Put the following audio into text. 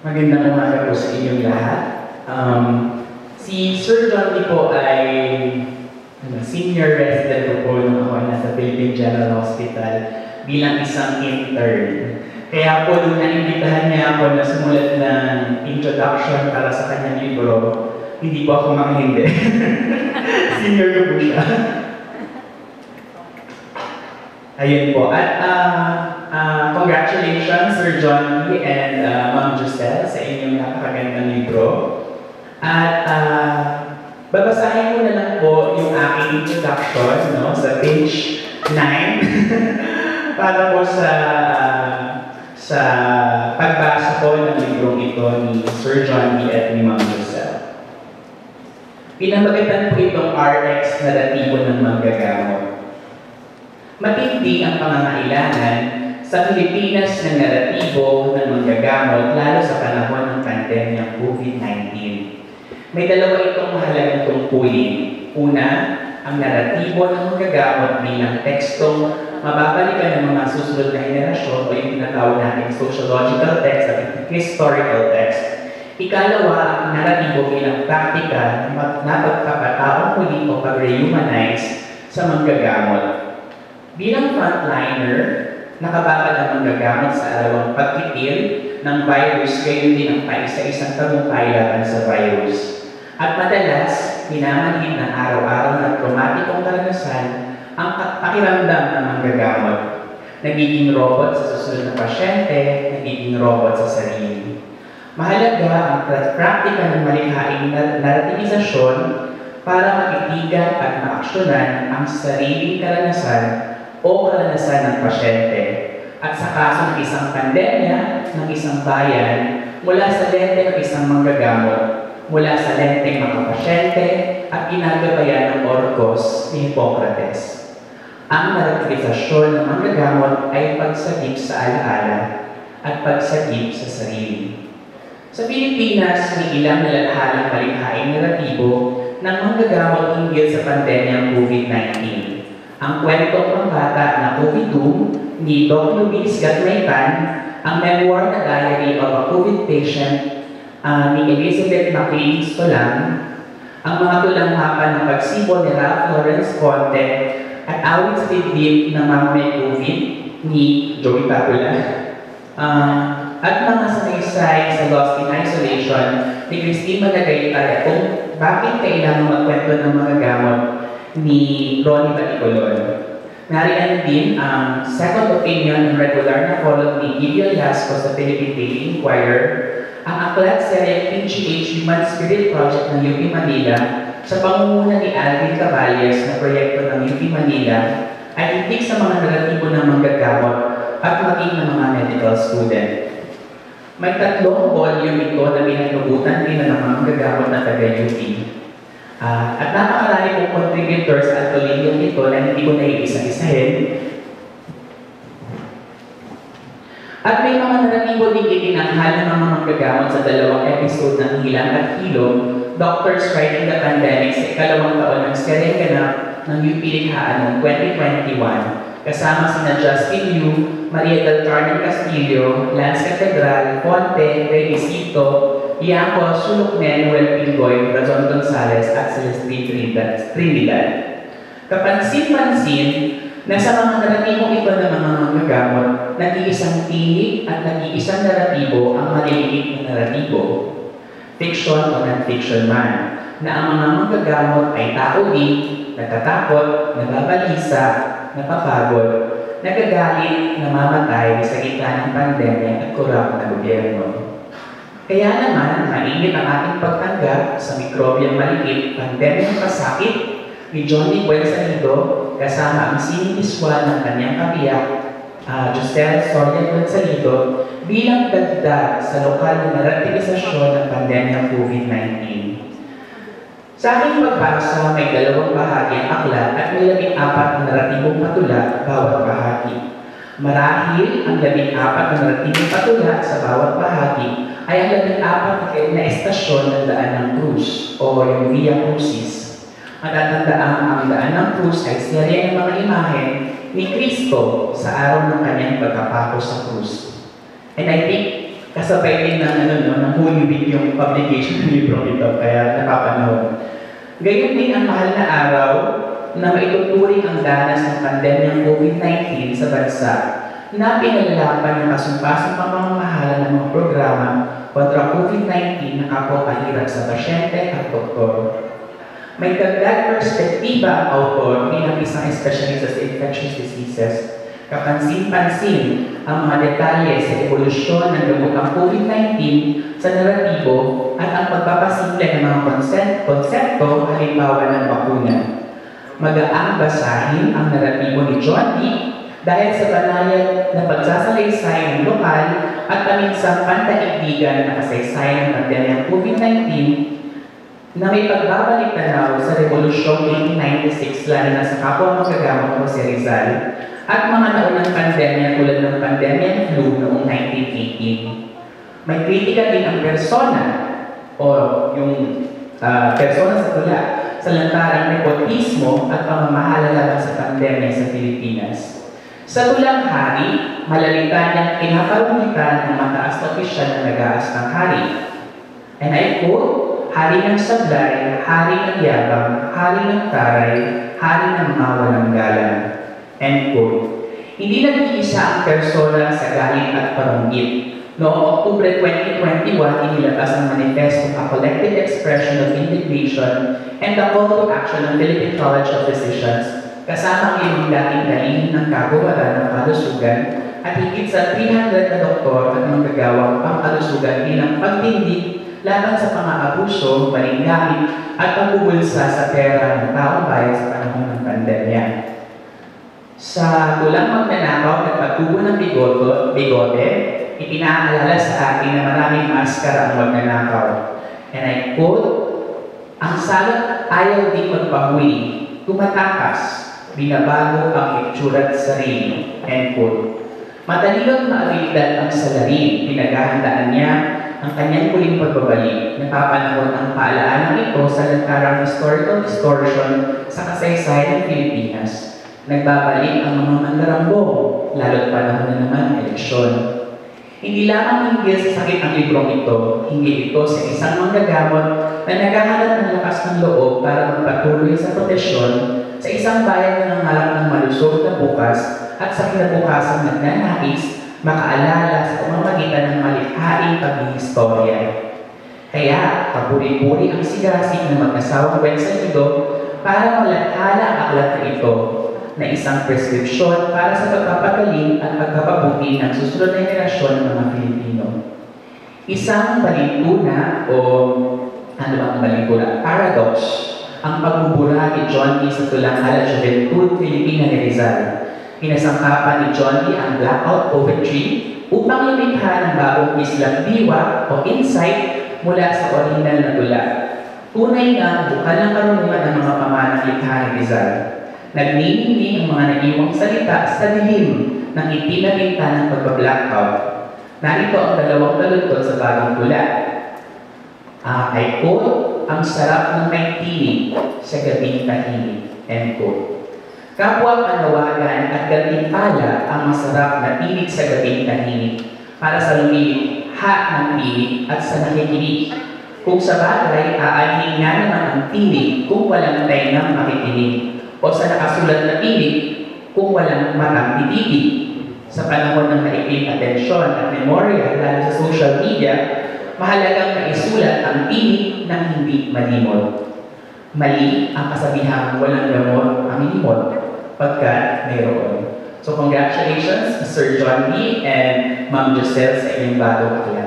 Magandang umaga po sa inyong lahat. Si Sir John Lee po ay senior resident po nung ako ay nasa Philippine General Hospital bilang isang intern. Kaya po nung naimbitahan niya ako na sumulat ng introduction para sa kanyang libro, hindi po ako manghindi. Senior ko po siya. Ayun po. At congratulations, Sir John Lee and Ma'am Giselle sa inyong napakagandang libro. At babasahin ko na lang po yung aking introduction sa page 9 para po sa pagbasa ko ng librong ito ni Sir John Lee at ni Ma'am Giselle. Pinamagatan po itong RX naratibo ng manggagamot. Matindi ang pangangailangan sa Pilipinas ng naratibo ng manggagamot lalo sa panahon ng pandemyang COVID-19. May dalawa itong mahalagang tungkulin. Una, ang naratibo ng manggagamot bilang tekstong mababalikan ng mga susunod na henerasyon o yung tinatawag natin sociological text at historical text. Ikalawa, ang naratibo bilang praktika na pagkapataong muli o pag-rehumanize sa manggagamot. Bilang frontliner, nakababad ang manggagamot sa alawang pagkitil ng virus, gayon din ang paisa-isang tagumpay laban sa virus. At madalas, pinamanhin ng araw-araw na traumatikong karanasan ang pakiramdam ng manggagamot. Nagiging robot sa susunod na pasyente, nagiging robot sa sarili. Mahalaga ang praktika ng malikhaing narrativizasyon para maitigan at maaksyonan ang sariling karanasan o karanasan ng pasyente. At sa kaso ng isang pandemya, ng isang bayan, mula sa lente ng isang manggagamot, mula sa lenteng mga pasyente, at ginagabayan ng Orcos ni Hippocrates. Ang narrativizasyon ng manggagamot ay pagsagip sa alaala at pagsagip sa sarili. Sa Pilipinas, may ilang nalathalang malikhaing naratibo ng manggagamot hinggil sa pandemyang COVID-19. Ang kwentong pambata na COVID ni Dr. Luis Gatmaitan, ang memoir na diary of a COVID patient ni Elizabeth McLean Stolang, ang mga tulang mapa ng pagsibol ni Ralph Lawrence Conte, at awit sa dibdib ng mga may COVID ni Joey Tapula, at mga sanaysay sa Lost in Isolation ni Christine Magagayta kung bakit kailangan magkwento ng mga gamot ni Ronnie Baticolon. Nariyan din ang second opinion ng regular na column ni Gideon Lasco sa Philippine Daily Inquirer, ang aklat serye PGH Human Spirit Project ng UP Manila sa pangunguna ni Alvin Caballes na proyekto ng UP Manila ay titik sa mga naratibo ng manggagamot at maging ng mga medical student. May 3 volume ito na pinanugutan din ng mga manggagamot na taga-UP. At napakarami pong contributors at tuligyong ito na hindi ko naiisa-isahin. At may mga naratibo din itinanghal ng mga manggagamot sa 2 episode ng Hilang at Hilom, Doctors Fighting the Pandemic sa ikalawang taon ng seryeng ganap ng UP Likhaan noong 2021, kasama sina Justin Liu, Maria del Carmen Castillo, Lance Catedral, Ponte, Renisito, Ianco, Suluknen, Noel Pingoy, Razon Gonzales at Celestine Trinidad. Kapansin-pansin na sa mga naratibong ito ng mga manggagamot, nag-iisang tinig at nag-iisang naratibo ang maliliit na naratibo. Fiction o non-fiction man, na ang mga manggagamot ay tao din, natatakot, nababalisa, napapagod, nagagalit, namamatay sa gitna ng pandemya at korap na gobyerno. Kaya naman, mainit ang ating pagtanggap sa mikrobyang maliit, pandemyang pasakit ni Johnny Buensalido kasama ang siniswa ng kanyang kabiyak, Giselle Soria Buensalido, bilang dagdag sa lokal na narrativizasyon ng pandemyang COVID-19. Sa aking pagbasa, may 2 bahagi ang aklat at may 14 na naratibong patula bawat bahagi. Marahil ang 14 na naratibong patula sa bawat bahagi ay ang 14 na estasyon ng Daan ng Cruz o yung Via Crucis. Matatandaan ang Daan ng Cruz ay serye ng mga imahe ni Kristo sa araw ng kanyang pagkapako sa krus. And I think kasabay din ng, ng Holy Week yung publication ng libro ito, kaya napapanahon. Gayon din ang mahal na araw na maituturing ang danas ng pandemyang COVID-19 sa bansa na pinalalapan ng kasumpasang pamamahala ng mga programa kontra COVID-19 na kapwa-alirap sa pasyente at doktor. May dagdag perspektiba ang autor bilang isang espesyalista sa infectious diseases. Kapansin-pansin ang mga detalye sa evolusyon ng lubukang COVID-19 sa naratibo at ang pagpapasimple ng mga konsepto halimbawa ng bakuna. Magaang basahin ang naratibo ni John Dee dahil sa banayad na pagsasalaysay ng lokal at paminsang pandaigdigan na kasaysayan ng pandemyang COVID-19 na may pagbabalik tanaw sa Revolusyong 1896 lalo na sa kapwa magagamot Jose Rizal at mga naunang pandemya tulad ng pandemyang flu noong 1918. May kritika din ang persona o yung persona sa tula sa lantarang nepotismo at pamamahala laban sa pandemya sa Pilipinas. Sa tulang hari, malalita niyang kinaparumitan ng mataas na opisyal na nag-aas ng hari. And I quote, "Hari ng sablay, hari ng yabang, hari ng taray, hari ng mga walang galang." End quote. Hindi nag-iisa ang persona sa galit at paranggit. Noong Oktubre 2021, inilabas ang manifesto A Collective Expression of Indignation and the Call to Action ng Philippine College of Physicians, kasama ang iyong dating dalhin ng kagawaran ng kalusugan at higit sa 300 na doktor at manggagawang pangkalusugan bilang pagtindig laban sa pang-aabuso, malingamit at pagbubulsa sa pera ng taong bayan sa panahon ng pandemya. Sa tulang magnanakaw na pagtubo ng bigote, ipinaalala sa atin na maraming maskara ang magnanakaw. And I quote, "Ang salot ayaw di magpahuli, tumatakas, binabago ang itsura't sarili." End quote. Matalibang na abilidad ang salarin, pinaghahandaan niya ang kanyang huling pagbabalik. Napapanahon ang paalaalang ito sa lantarang historical distortion sa kasaysayan ng Pilipinas. Nagbabalik ang mga mandarambong, lalo't panahon na naman ng eleksyon. Hindi lamang hinggil sa sakit ang librong ito, hinggil ito sa isang manggagamot na naghahanap ng lakas ng loob para magpatuloy sa propesyon sa isang bayan na nangarap ng malusog na bukas at sa kinabukasan nagnanais makaalala sa pamamagitan ng malikhaing paghihistorya. Kaya, papuri-puri ang sigasig ng mag-asawang Bensalido para malathala ang aklat na ito na isang preskripsyon para sa pagpapagaling at pagpapabuti ng susunod na henerasyon ng mga Pilipino. Isang balintuna o ano bang balintuna? Paradox ang pagbubura ni John Dee sa tulang Ala Juventud Filipina ni Rizal. Pinasangkapan ni John Dee ang blackout poetry upang lumikha ng bagong islang diwa o insight mula sa original na tula. Tunay na bukal ng karunungan ng mga pamanang likha ni Rizal. Nagniningning ang mga naiwang salita sa dilim ng itinabinta ng pagpa-blackout. Narito ang dalawang taludtod sa bagong tula. I quote, "Ang sarap ng may tinig sa gabing tahimik." End quote. Kapwa panawagan at gantimpala ang masarap na tinig sa gabing tahimik para sa lumilikha ng tinig at sa nakikinig. Kung sa bagay, aanhin nga naman ang tinig kung walang taingang makikinig o sa nakasulat na tinig kung walang matang titigig. Sa panahon ng maikling atensyon at memorya lalo sa social media, mahalagang maisulat ang tinig ng hindi malimot. Mali ang kasabihang walang gamot ang limot, pagkat mayroon. So congratulations, Sir John Dee and Ma'am Giselle sa inyong bagong aklat.